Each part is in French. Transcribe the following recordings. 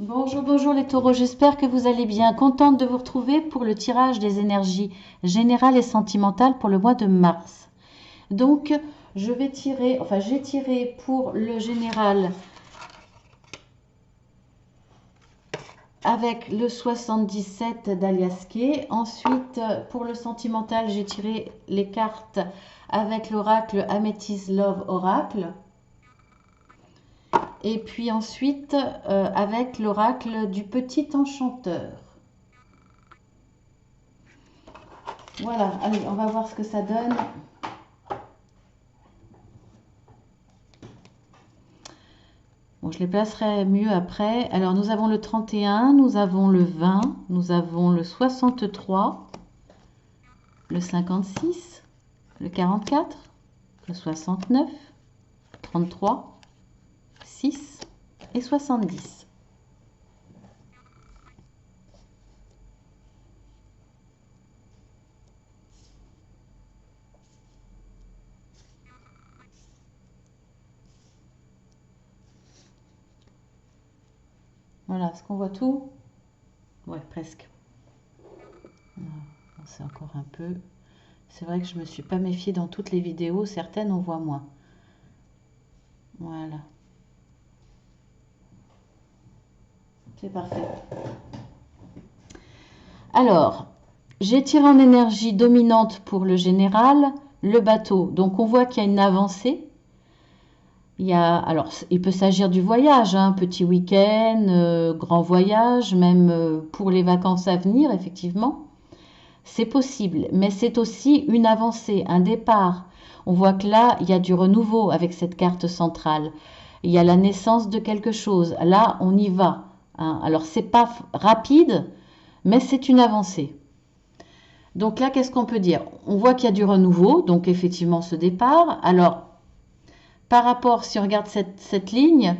Bonjour, bonjour les taureaux, j'espère que vous allez bien. Contente de vous retrouver pour le tirage des énergies générales et sentimentales pour le mois de mars. Donc, je vais tirer, enfin j'ai tiré pour le général avec le 77 d'Aliasqué. Ensuite, pour le sentimental, j'ai tiré les cartes avec l'oracle Amethyst Love Oracle. Et puis ensuite, avec l'oracle du petit enchanteur. Voilà, allez, on va voir ce que ça donne. Bon, je les placerai mieux après. Alors, nous avons le 31, nous avons le 20, nous avons le 63, le 56, le 44, le 69, 33, 6 et 70. Voilà, est-ce qu'on voit tout? Ouais, presque. C'est encore un peu. C'est vrai que je ne me suis pas méfiée dans toutes les vidéos, certaines on voit moins. Voilà, c'est parfait. Alors, j'ai tiré en énergie dominante pour le général, le bateau. Donc on voit qu'il y a une avancée. Alors, il peut s'agir du voyage, hein, petit week-end, grand voyage, même pour les vacances à venir, effectivement. C'est possible, mais c'est aussi une avancée, un départ. On voit que là, il y a du renouveau avec cette carte centrale. Il y a la naissance de quelque chose. Là, on y va, hein. Alors, c'est pas rapide, mais c'est une avancée. Donc là, qu'est-ce qu'on peut dire? On voit qu'il y a du renouveau, donc effectivement ce départ. Alors, par rapport, si on regarde cette ligne,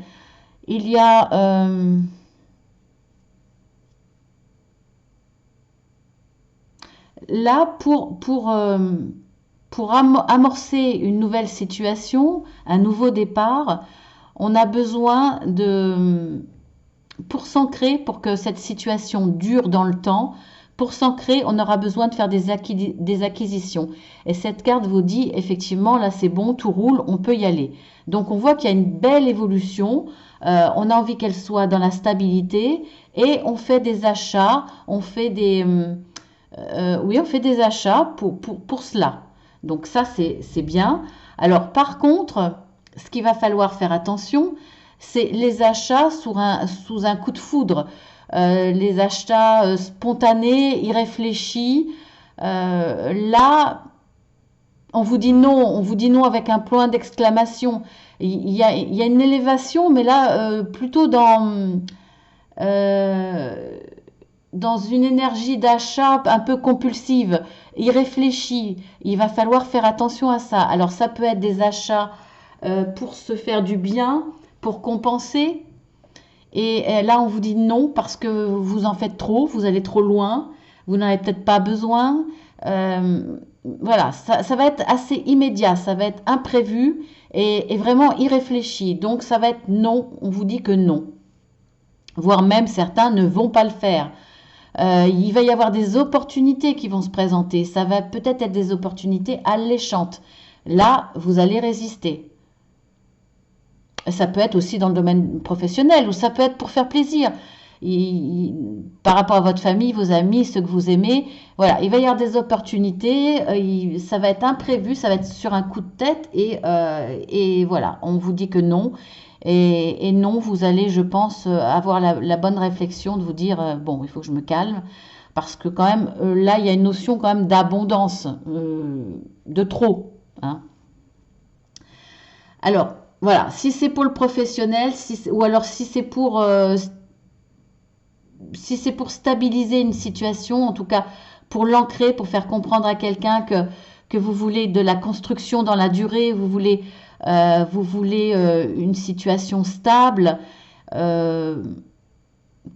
il y a là pour amorcer une nouvelle situation, un nouveau départ, on a besoin pour s'ancrer, pour que cette situation dure dans le temps, pour s'ancrer, on aura besoin de faire des acquisitions. Et cette carte vous dit, effectivement, là c'est bon, tout roule, on peut y aller. Donc on voit qu'il y a une belle évolution, on a envie qu'elle soit dans la stabilité, et on fait des achats, on fait oui, on fait des achats pour cela. Donc ça, c'est bien. Alors par contre, ce qu'il va falloir faire attention, c'est les achats sous un coup de foudre. Les achats spontanés, irréfléchis. Là, on vous dit non avec un point d'exclamation. Il y a une élévation, mais là, plutôt euh, dans une énergie d'achat un peu compulsive, irréfléchie. Il va falloir faire attention à ça. Alors ça peut être des achats pour se faire du bien, pour compenser. Et là, on vous dit non parce que vous en faites trop, vous allez trop loin, vous n'en avez peut-être pas besoin. Euh, voilà, ça va être assez immédiat, ça va être imprévu et vraiment irréfléchi. Donc ça va être non, on vous dit que non. Voire même certains ne vont pas le faire. Il va y avoir des opportunités qui vont se présenter. Ça va peut-être être des opportunités alléchantes. Là, vous allez résister. Ça peut être aussi dans le domaine professionnel ou ça peut être pour faire plaisir. Par rapport à votre famille, vos amis, ceux que vous aimez, voilà, il va y avoir des opportunités, ça va être imprévu, ça va être sur un coup de tête et voilà, on vous dit que non. Et non, vous allez, je pense, avoir la bonne réflexion de vous dire, bon, il faut que je me calme, parce que quand même, là, il y a une notion quand même d'abondance, de trop, hein. Alors, voilà, si c'est pour le professionnel, ou alors si c'est pour stabiliser une situation, en tout cas pour l'ancrer, pour faire comprendre à quelqu'un que vous voulez de la construction dans la durée, vous voulez une situation stable, euh,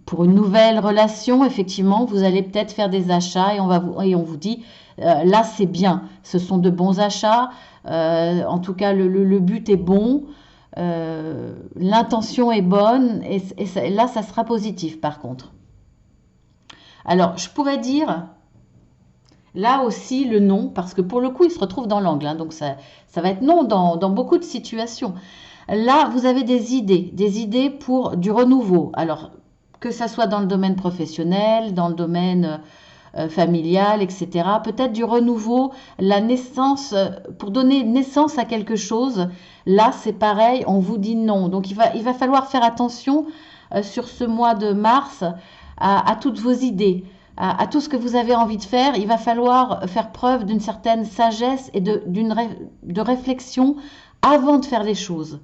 pour une nouvelle relation, effectivement, vous allez peut-être faire des achats et on vous dit, là c'est bien, ce sont de bons achats, en tout cas le but est bon. l'intention est bonne et là, ça sera positif par contre. Alors, je pourrais dire là aussi le non, parce que pour le coup, il se retrouve dans l'angle, hein, donc ça va être non dans beaucoup de situations. Là, vous avez des idées pour du renouveau. Alors, que ça soit dans le domaine professionnel, dans le domaine familial, etc. Peut-être du renouveau, la naissance, pour donner naissance à quelque chose. Là, c'est pareil, on vous dit non. Donc, il va falloir faire attention sur ce mois de mars à toutes vos idées. À tout ce que vous avez envie de faire, il va falloir faire preuve d'une certaine sagesse et de réflexion avant de faire les choses.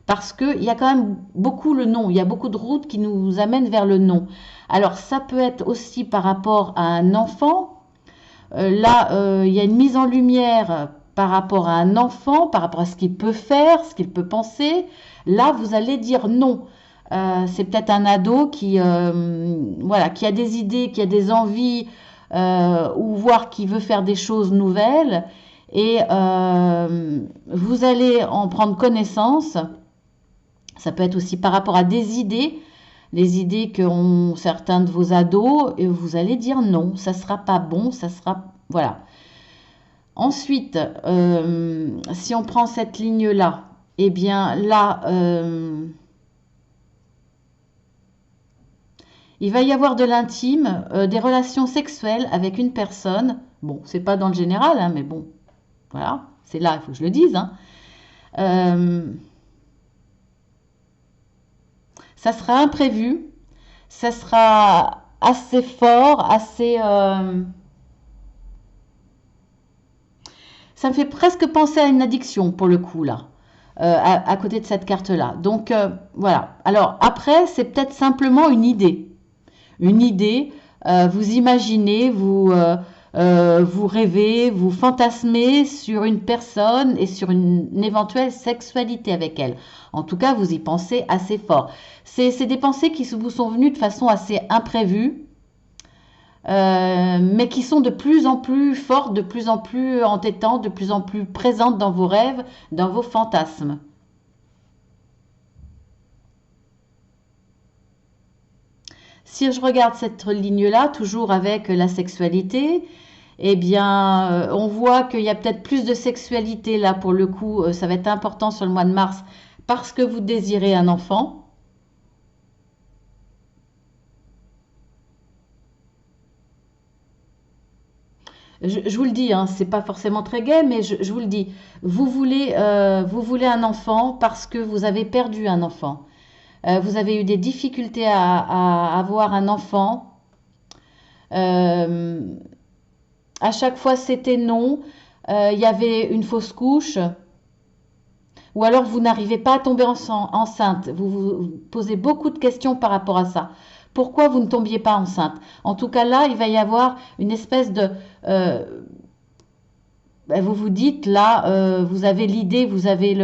Parce qu'il y a quand même beaucoup le non, il y a beaucoup de routes qui nous amènent vers le non. Alors ça peut être aussi par rapport à un enfant. Il y a une mise en lumière par rapport à un enfant, par rapport à ce qu'il peut faire, ce qu'il peut penser. Là, vous allez dire non. C'est peut-être un ado voilà, qui a des idées, qui a des envies, ou voire qui veut faire des choses nouvelles. Et vous allez en prendre connaissance. Ça peut être aussi par rapport à des idées, les idées qu'ont certains de vos ados, et vous allez dire non, ça sera pas bon, ça sera... Voilà. Ensuite, si on prend cette ligne-là, eh bien là, il va y avoir de l'intime, des relations sexuelles avec une personne. Bon, c'est pas dans le général, hein, mais bon, voilà, c'est là, il faut que je le dise. Hein. Euh, Ça sera imprévu, ça sera assez fort, assez... ça me fait presque penser à une addiction pour le coup là, à côté de cette carte-là. Donc voilà. Alors après, c'est peut-être simplement une idée. Une idée, vous imaginez, vous rêvez, vous fantasmez sur une personne et sur une éventuelle sexualité avec elle. En tout cas, vous y pensez assez fort. C'est des pensées qui vous sont venues de façon assez imprévue, mais qui sont de plus en plus fortes, de plus en plus entêtantes, de plus en plus présentes dans vos rêves, dans vos fantasmes. Si je regarde cette ligne-là, toujours avec la sexualité, eh bien, on voit qu'il y a peut-être plus de sexualité là pour le coup. Ça va être important sur le mois de mars parce que vous désirez un enfant. Je vous le dis, hein, c'est pas forcément très gai, mais je vous le dis. Vous voulez un enfant parce que vous avez perdu un enfant. Vous avez eu des difficultés à avoir un enfant. Euh, à chaque fois, c'était non. Il y avait une fausse couche. Ou alors vous n'arrivez pas à tomber enceinte. Vous vous posez beaucoup de questions par rapport à ça. Pourquoi vous ne tombiez pas enceinte? En tout cas là, il va y avoir une espèce de... euh, vous vous dites là, vous avez l'idée, vous avez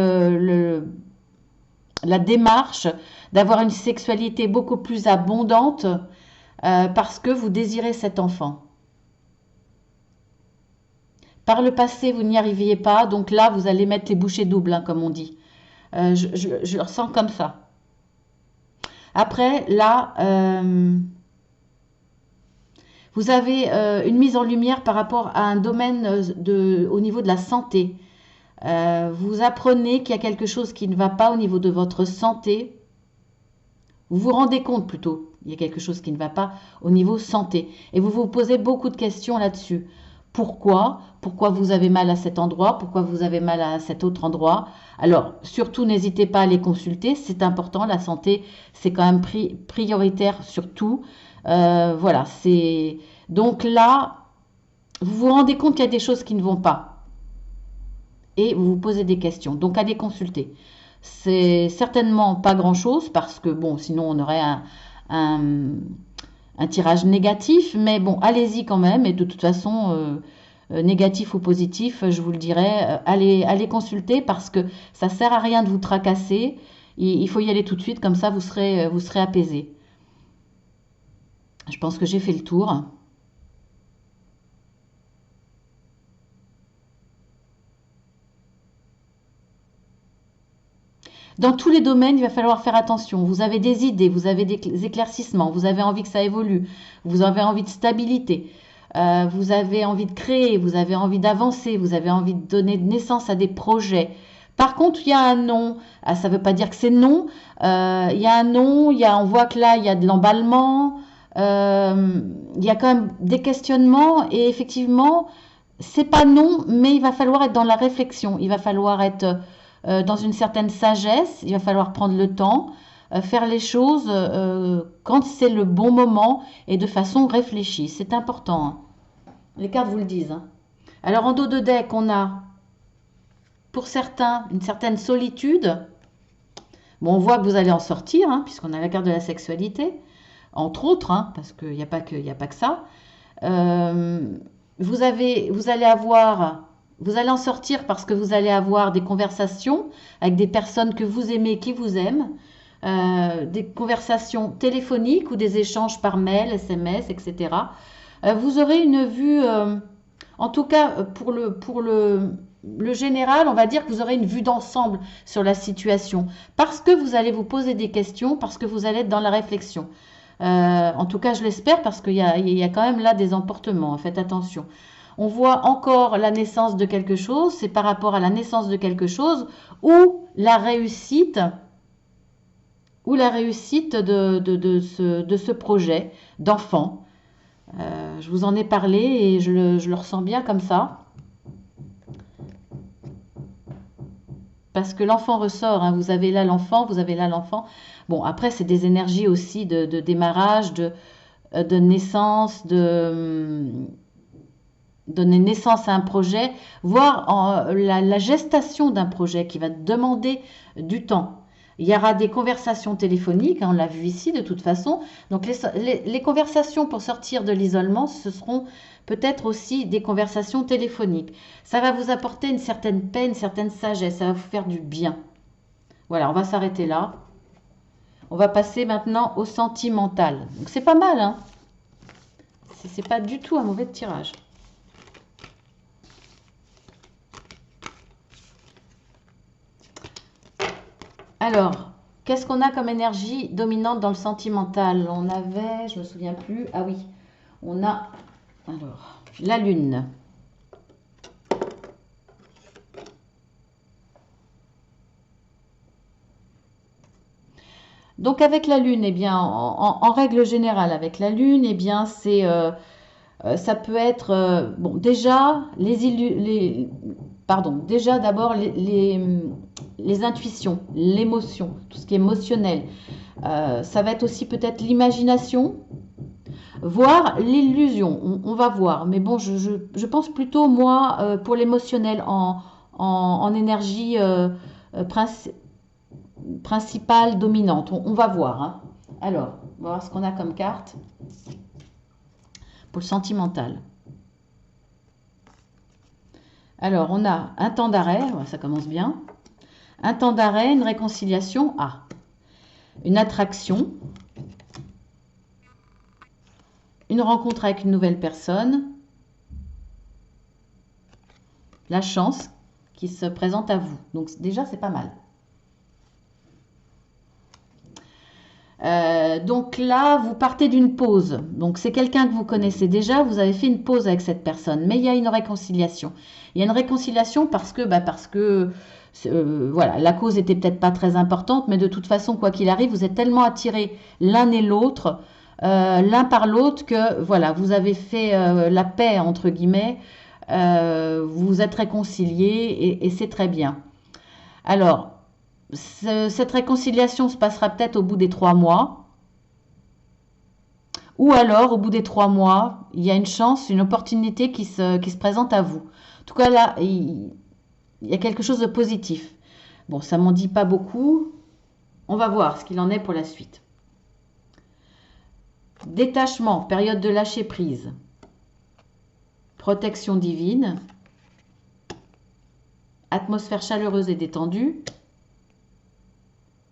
la démarche d'avoir une sexualité beaucoup plus abondante parce que vous désirez cet enfant. Par le passé, vous n'y arriviez pas, donc là, vous allez mettre les bouchées doubles, hein, comme on dit. Je le ressens comme ça. Après, là, vous avez une mise en lumière par rapport à un domaine au niveau de la santé. Vous apprenez qu'il y a quelque chose qui ne va pas au niveau de votre santé. Vous vous rendez compte plutôt, il y a quelque chose qui ne va pas au niveau santé. Et vous vous posez beaucoup de questions là-dessus. Pourquoi? Pourquoi vous avez mal à cet endroit? Pourquoi vous avez mal à cet autre endroit? Alors, surtout, n'hésitez pas à les consulter. C'est important. La santé, c'est quand même prioritaire surtout. Voilà, c'est... Donc là, vous vous rendez compte qu'il y a des choses qui ne vont pas. Et vous vous posez des questions. Donc, allez consulter. C'est certainement pas grand-chose parce que, bon, sinon on aurait un, un tirage négatif. Mais bon, allez-y quand même. Et de toute façon, négatif ou positif, je vous le dirai, allez consulter parce que ça sert à rien de vous tracasser. Il faut y aller tout de suite, comme ça vous serez apaisé. Je pense que j'ai fait le tour. Dans tous les domaines, il va falloir faire attention. Vous avez des idées, vous avez des éclaircissements, vous avez envie que ça évolue, vous avez envie de stabilité, vous avez envie de créer, vous avez envie d'avancer, vous avez envie de donner naissance à des projets. Par contre, il y a un non. Ah, ça ne veut pas dire que c'est non. Il y a un non, on voit que là, il y a de l'emballement, il y a quand même des questionnements et effectivement, c'est pas non, mais il va falloir être dans la réflexion. Il va falloir être dans une certaine sagesse. Il va falloir prendre le temps, faire les choses quand c'est le bon moment et de façon réfléchie. C'est important, hein. Les cartes vous le disent, hein. Alors en dos de deck, on a pour certains une certaine solitude. Bon, on voit que vous allez en sortir, hein, puisqu'on a la carte de la sexualité, entre autres, hein, parce qu'il n'y a pas que, il y a pas que ça. Euh, vous allez en sortir parce que vous allez avoir des conversations avec des personnes que vous aimez, qui vous aiment, des conversations téléphoniques ou des échanges par mail, SMS, etc. Vous aurez une vue, en tout cas pour le général, on va dire que vous aurez une vue d'ensemble sur la situation parce que vous allez vous poser des questions, parce que vous allez être dans la réflexion. En tout cas, je l'espère parce qu'il y a quand même là des emportements. Faites attention. On voit encore la naissance de quelque chose. C'est par rapport à la naissance de quelque chose la réussite, ou la réussite de ce projet d'enfant. Je vous en ai parlé et je le ressens bien comme ça. Parce que l'enfant ressort, hein. Vous avez là l'enfant, vous avez là l'enfant. Bon, après, c'est des énergies aussi de démarrage, de naissance, de donner naissance à un projet, voire la gestation d'un projet qui va demander du temps. Il y aura des conversations téléphoniques, hein, on l'a vu ici de toute façon. Donc les conversations pour sortir de l'isolement, ce seront peut-être aussi des conversations téléphoniques. Ça va vous apporter une certaine paix, une certaine sagesse, ça va vous faire du bien. Voilà, on va s'arrêter là. On va passer maintenant au sentimental. Donc c'est pas mal, hein. C'est pas du tout un mauvais tirage. Alors, qu'est-ce qu'on a comme énergie dominante dans le sentimental? On avait, je me souviens plus, ah oui, on a, alors, la lune. Donc avec la lune, eh bien, en règle générale, avec la lune, eh bien, ça peut être, bon, déjà, pardon, déjà d'abord les intuitions, l'émotion, tout ce qui est émotionnel. Ça va être aussi peut-être l'imagination, voire l'illusion. On va voir. Mais bon, je pense plutôt, moi, pour l'émotionnel en énergie principale, dominante. On va voir, hein. Alors, on va voir ce qu'on a comme carte pour le sentimental. Alors, on a un temps d'arrêt, ça commence bien. Un temps d'arrêt, une réconciliation, une attraction, une rencontre avec une nouvelle personne, la chance qui se présente à vous. Donc déjà, c'est pas mal. Donc là, vous partez d'une pause. Donc c'est quelqu'un que vous connaissez déjà, vous avez fait une pause avec cette personne, mais il y a une réconciliation. Il y a une réconciliation parce que voilà, la cause était peut-être pas très importante, mais de toute façon, quoi qu'il arrive, vous êtes tellement attirés l'un et l'autre, l'un par l'autre, que voilà, vous avez fait la paix entre guillemets, vous vous êtes réconciliés et c'est très bien. Alors, cette réconciliation se passera peut-être au bout des 3 mois. Ou alors, au bout des 3 mois, il y a une chance, une opportunité qui se présente à vous. En tout cas, là, il y a quelque chose de positif. Bon, ça m'en dit pas beaucoup. On va voir ce qu'il en est pour la suite. Détachement, période de lâcher prise. Protection divine. Atmosphère chaleureuse et détendue.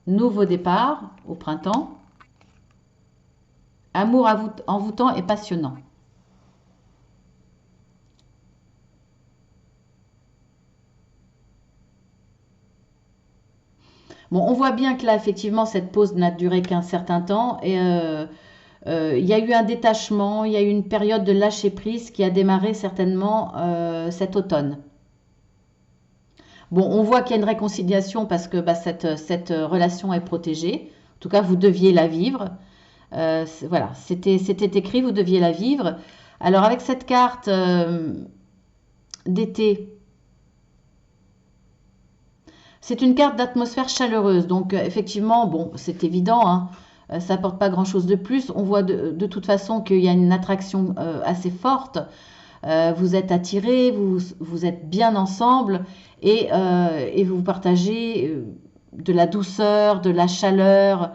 Nouveau départ au printemps. Amour envoûtant et passionnant. Bon, on voit bien que là, effectivement, cette pause n'a duré qu'un certain temps et il y a eu un détachement, il y a eu une période de lâcher prise qui a démarré certainement cet automne. Bon, on voit qu'il y a une réconciliation parce que bah, cette relation est protégée. En tout cas, vous deviez la vivre. Voilà, c'était écrit, vous deviez la vivre. Alors, avec cette carte d'été, c'est une carte d'atmosphère chaleureuse. Donc, effectivement, bon, c'est évident, hein, ça n'apporte pas grand-chose de plus. On voit de toute façon qu'il y a une attraction assez forte. Vous êtes attirés, vous êtes bien ensemble et vous partagez de la douceur, de la chaleur.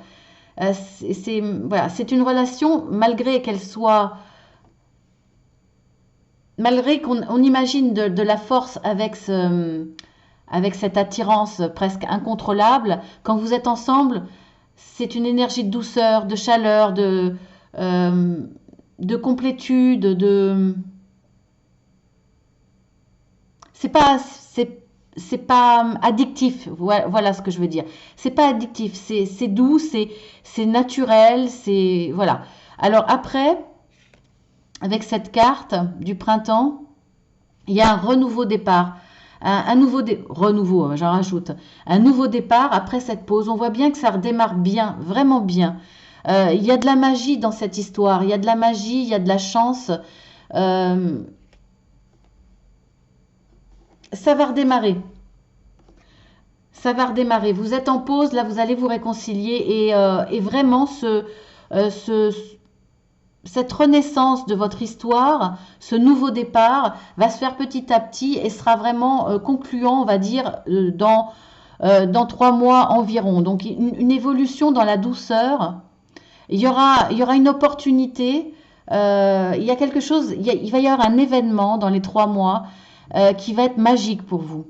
Voilà, c'est une relation, malgré qu'on imagine de la force avec cette attirance presque incontrôlable, quand vous êtes ensemble, c'est une énergie de douceur, de chaleur, euh, de complétude, c'est pas addictif. Voilà ce que je veux dire. C'est pas addictif, c'est doux, c'est naturel, c'est voilà. Alors après, avec cette carte du printemps, il y a un renouveau départ. Renouveau, hein, j'en rajoute. Un nouveau départ après cette pause. On voit bien que ça redémarre bien, vraiment bien. Il y a de la magie dans cette histoire. Il y a de la magie, il y a de la chance. Euh, ça va redémarrer. Ça va redémarrer. Vous êtes en pause, là vous allez vous réconcilier et vraiment cette renaissance de votre histoire, ce nouveau départ va se faire petit à petit et sera vraiment concluant, on va dire, dans 3 mois environ. Donc une évolution dans la douceur. Il y aura une opportunité. Il y a quelque chose, il va y avoir un événement dans les 3 mois qui va être magique pour vous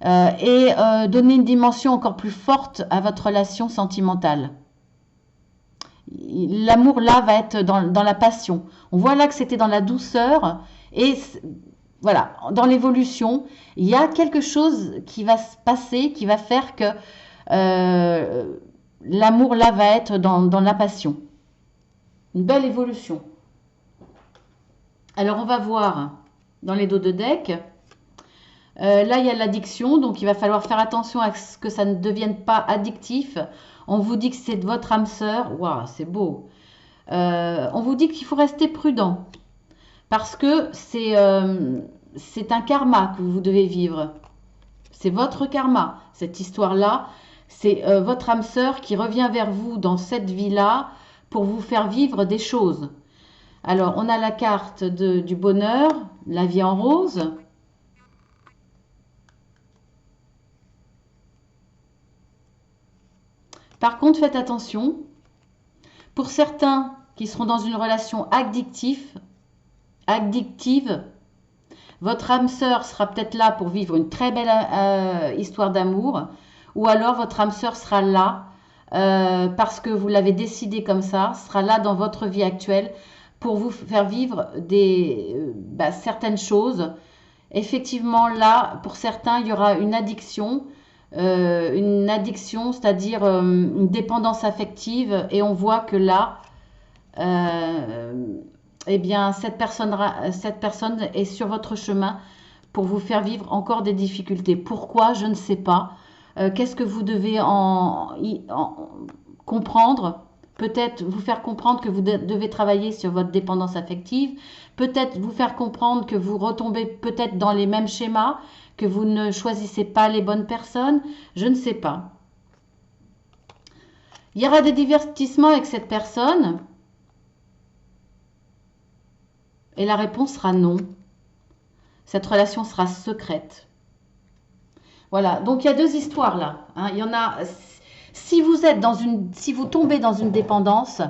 et donner une dimension encore plus forte à votre relation sentimentale. L'amour là va être dans la passion. On voit là que c'était dans la douceur et voilà, dans l'évolution, il y a quelque chose qui va se passer, qui va faire que euh, l'amour là va être dans la passion. Une belle évolution. Alors on va voir dans les dos de deck. Là, il y a l'addiction, donc il va falloir faire attention à ce que ça ne devienne pas addictif. On vous dit que c'est de votre âme sœur. Waouh, c'est beau. On vous dit qu'il faut rester prudent parce que c'est un karma que vous devez vivre. C'est votre karma. Cette histoire-là, c'est votre âme sœur qui revient vers vous dans cette vie-là pour vous faire vivre des choses. Alors, on a la carte du bonheur, la vie en rose. Par contre, faites attention. Pour certains qui seront dans une relation addictive, votre âme sœur sera peut-être là pour vivre une très belle histoire d'amour, ou alors votre âme sœur sera là parce que vous l'avez décidé comme ça, sera là dans votre vie actuelle pour vous faire vivre certaines choses. Effectivement, là, pour certains, il y aura une addiction, c'est-à-dire une dépendance affective, et on voit que là, eh bien, cette personne est sur votre chemin pour vous faire vivre encore des difficultés. Pourquoi? Je ne sais pas. Qu'est-ce que vous devez en comprendre? Peut-être vous faire comprendre que vous devez travailler sur votre dépendance affective. Peut-être vous faire comprendre que vous retombez peut-être dans les mêmes schémas, que vous ne choisissez pas les bonnes personnes. Je ne sais pas. Il y aura des divertissements avec cette personne. Et la réponse sera non. Cette relation sera secrète. Voilà, donc il y a deux histoires là. Hein. Il y en a. Si vous tombez dans une dépendance,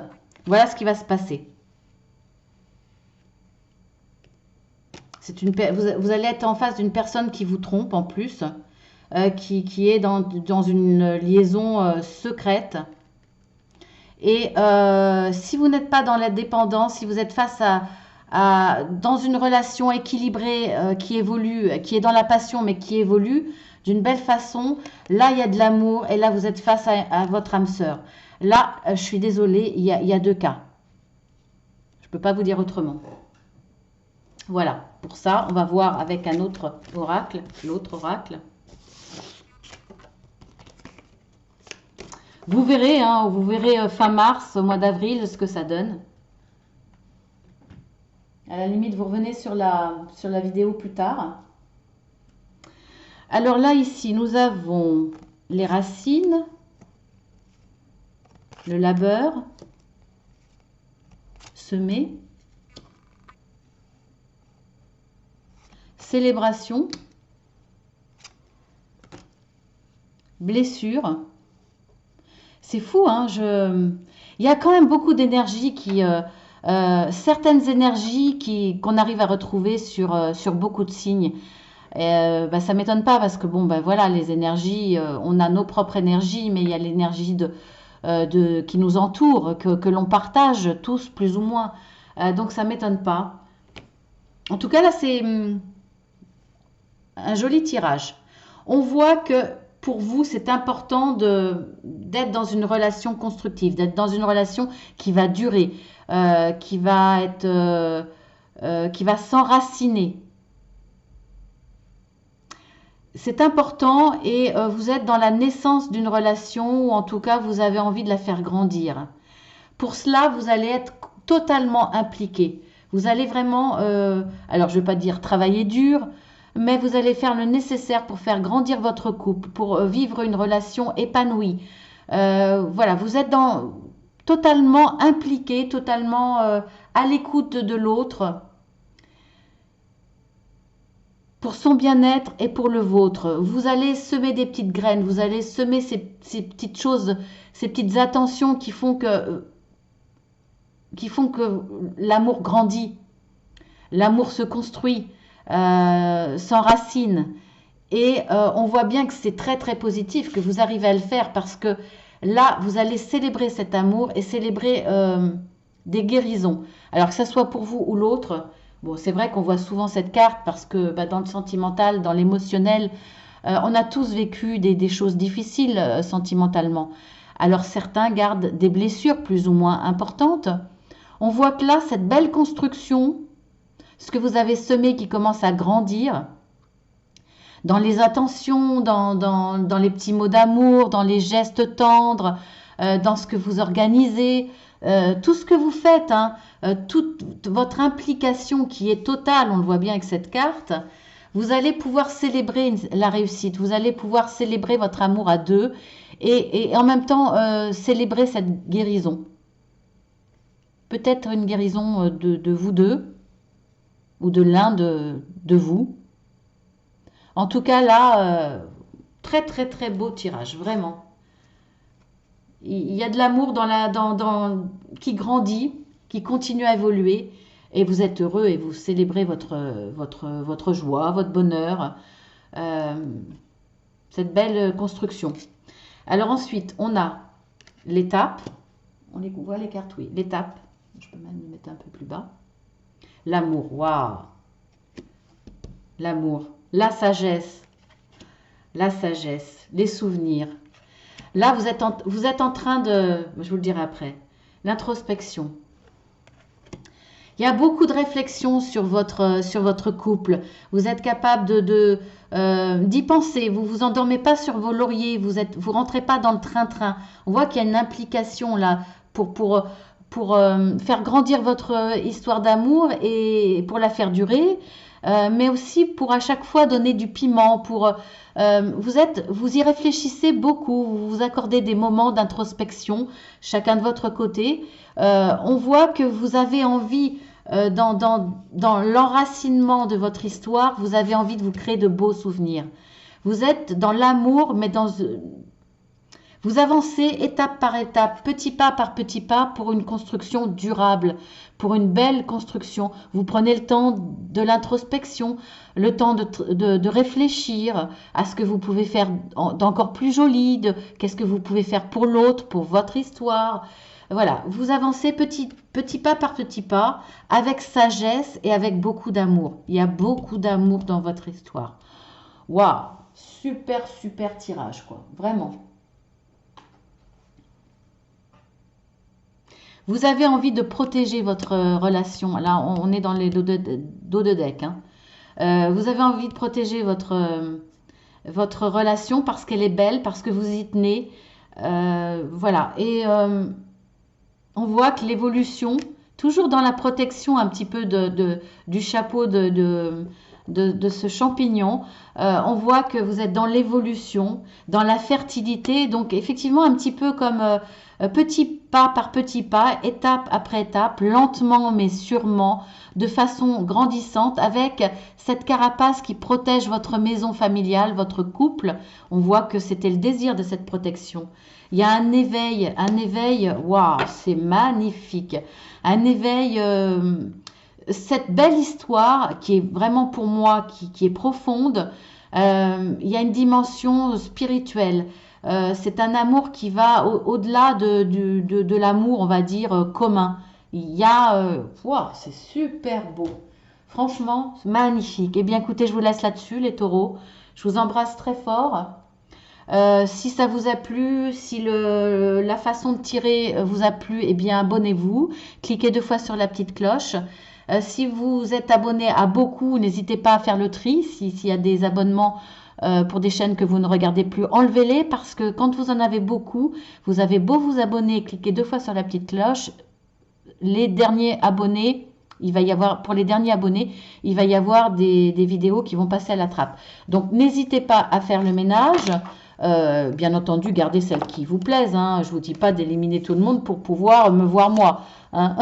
voilà ce qui va se passer. Vous allez être en face d'une personne qui vous trompe en plus, qui est dans une liaison secrète. Et si vous n'êtes pas dans la dépendance, si vous êtes face dans une relation équilibrée qui évolue, qui est dans la passion mais qui évolue d'une belle façon. Là, il y a de l'amour et là, vous êtes face à votre âme sœur. Là, je suis désolée, il y a deux cas. Je ne peux pas vous dire autrement. Voilà, pour ça, on va voir avec un autre oracle, l'autre oracle. Vous verrez, hein, vous verrez fin mars, au mois d'avril, ce que ça donne. À la limite, vous revenez sur la vidéo plus tard. Alors là, ici, nous avons les racines, le labeur, semer, célébration, blessure. C'est fou, hein, il y a quand même beaucoup d'énergie qui... certaines énergies qu'on arrive à retrouver sur beaucoup de signes. Bah, ça m'étonne pas parce que bon, ben voilà, les énergies, on a nos propres énergies, mais il y a l'énergie qui nous entoure, que l'on partage tous plus ou moins. Donc ça m'étonne pas. En tout cas, là, c'est un joli tirage. On voit que pour vous, c'est important d'être dans une relation constructive, d'être dans une relation qui va durer, qui va s'enraciner. C'est important et vous êtes dans la naissance d'une relation ou en tout cas, vous avez envie de la faire grandir. Pour cela, vous allez être totalement impliqué. Vous allez vraiment, alors je ne vais pas dire travailler dur, mais vous allez faire le nécessaire pour faire grandir votre couple, pour vivre une relation épanouie. Voilà, vous êtes totalement impliqué, totalement à l'écoute de l'autre, pour son bien-être et pour le vôtre. Vous allez semer des petites graines, vous allez semer ces petites choses, ces petites attentions qui font que l'amour grandit, l'amour se construit, s'enracine. Et on voit bien que c'est très très positif que vous arrivez à le faire parce que là, vous allez célébrer cet amour et célébrer des guérisons. Alors que ce soit pour vous ou l'autre. Bon, c'est vrai qu'on voit souvent cette carte parce que dans le sentimental, dans l'émotionnel, on a tous vécu des choses difficiles sentimentalement. Alors certains gardent des blessures plus ou moins importantes. On voit que là, cette belle construction, ce que vous avez semé qui commence à grandir, dans les attentions, dans les petits mots d'amour, dans les gestes tendres, dans ce que vous organisez, tout ce que vous faites, hein, toute votre implication qui est totale, on le voit bien avec cette carte, vous allez pouvoir célébrer la réussite, vous allez pouvoir célébrer votre amour à deux et en même temps célébrer cette guérison. Peut-être une guérison de vous deux ou de l'un de vous. En tout cas là, très très très beau tirage, vraiment. Il y a de l'amour qui grandit, qui continue à évoluer et vous êtes heureux et vous célébrez votre joie, votre bonheur, cette belle construction. Alors ensuite, on a l'étape, on voit les cartes, oui, l'étape, je peux même le mettre un peu plus bas. L'amour, waouh! L'amour, la sagesse, les souvenirs. Là, vous êtes en train de, je vous le dirai après, l'introspection. Il y a beaucoup de réflexions sur votre couple. Vous êtes capable d'y penser. Vous vous endormez pas sur vos lauriers. Vous rentrez pas dans le train-train. On voit qu'il y a une implication là pour faire grandir votre histoire d'amour et pour la faire durer. Mais aussi pour à chaque fois donner du piment, vous y réfléchissez beaucoup, vous vous accordez des moments d'introspection, chacun de votre côté. On voit que vous avez envie, dans l'enracinement de votre histoire, vous avez envie de vous créer de beaux souvenirs. Vous êtes dans l'amour, mais vous avancez étape par étape, petit pas par petit pas pour une construction durable, pour une belle construction. Vous prenez le temps de l'introspection, le temps de réfléchir à ce que vous pouvez faire d'encore plus joli, qu'est-ce que vous pouvez faire pour l'autre, pour votre histoire. Voilà, vous avancez petit pas par petit pas, avec sagesse et avec beaucoup d'amour. Il y a beaucoup d'amour dans votre histoire. Waouh, super, super tirage, quoi. Vraiment. Vous avez envie de protéger votre relation. Là, on est dans les dos de deck, hein. Vous avez envie de protéger votre relation parce qu'elle est belle, parce que vous y tenez. Voilà. Et on voit que l'évolution, toujours dans la protection un petit peu du chapeau de ce champignon, on voit que vous êtes dans l'évolution, dans la fertilité, donc effectivement un petit peu comme petit pas par petit pas, étape après étape, lentement mais sûrement, de façon grandissante, avec cette carapace qui protège votre maison familiale, votre couple. On voit que c'était le désir de cette protection. Il y a un éveil, waouh, c'est magnifique. Un éveil, cette belle histoire qui est vraiment pour moi, qui est profonde. Il y a une dimension spirituelle. C'est un amour qui va au-delà de l'amour, on va dire, commun. Il y a, waouh, c'est super beau. Franchement, c'est magnifique. Eh bien, écoutez, je vous laisse là-dessus, les taureaux. Je vous embrasse très fort. Si ça vous a plu, si la façon de tirer vous a plu, eh bien abonnez-vous. Cliquez 2 fois sur la petite cloche. Si vous êtes abonné à beaucoup, n'hésitez pas à faire le tri. S'il y a des abonnements pour des chaînes que vous ne regardez plus, enlevez-les parce que quand vous en avez beaucoup, vous avez beau vous abonner, cliquez 2 fois sur la petite cloche. Les derniers abonnés, il va y avoir, pour les derniers abonnés, il va y avoir des vidéos qui vont passer à la trappe. Donc n'hésitez pas à faire le ménage. Bien entendu, gardez celles qui vous plaisent, hein. Je ne vous dis pas d'éliminer tout le monde pour pouvoir me voir moi, hein.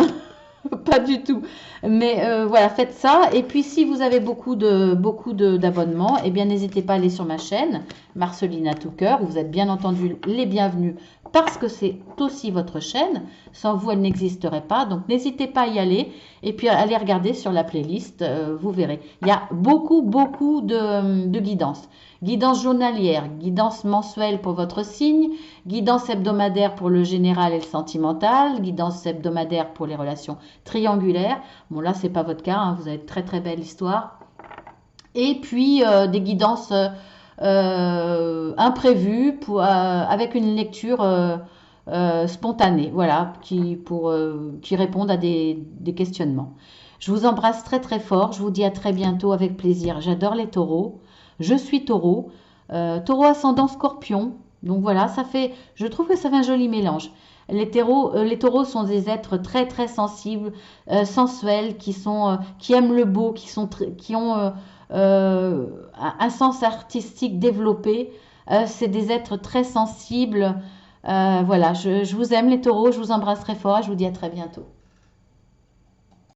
Pas du tout. Mais voilà, faites ça. Et puis, si vous avez beaucoup d'abonnements, eh bien, n'hésitez pas à aller sur ma chaîne, Marcelina Touker. Vous êtes bien entendu les bienvenus parce que c'est aussi votre chaîne. Sans vous, elle n'existerait pas. Donc, n'hésitez pas à y aller. Et puis, allez regarder sur la playlist. Vous verrez. Il y a beaucoup de guidances. Guidance journalière, guidance mensuelle pour votre signe, guidance hebdomadaire pour le général et le sentimental, guidance hebdomadaire pour les relations triangulaires. Bon, là, c'est pas votre cas, hein, vous avez très très belle histoire. Et puis, des guidances imprévues avec une lecture spontanée, voilà, qui répondent à des questionnements. Je vous embrasse très très fort, je vous dis à très bientôt avec plaisir. J'adore les taureaux. Je suis taureau, taureau ascendant scorpion. Donc voilà, je trouve que ça fait un joli mélange. Les taureaux sont des êtres très très sensibles, sensuels, qui aiment le beau, qui ont un sens artistique développé. C'est des êtres très sensibles. Voilà, je vous aime les taureaux, je vous embrasse très fort et je vous dis à très bientôt.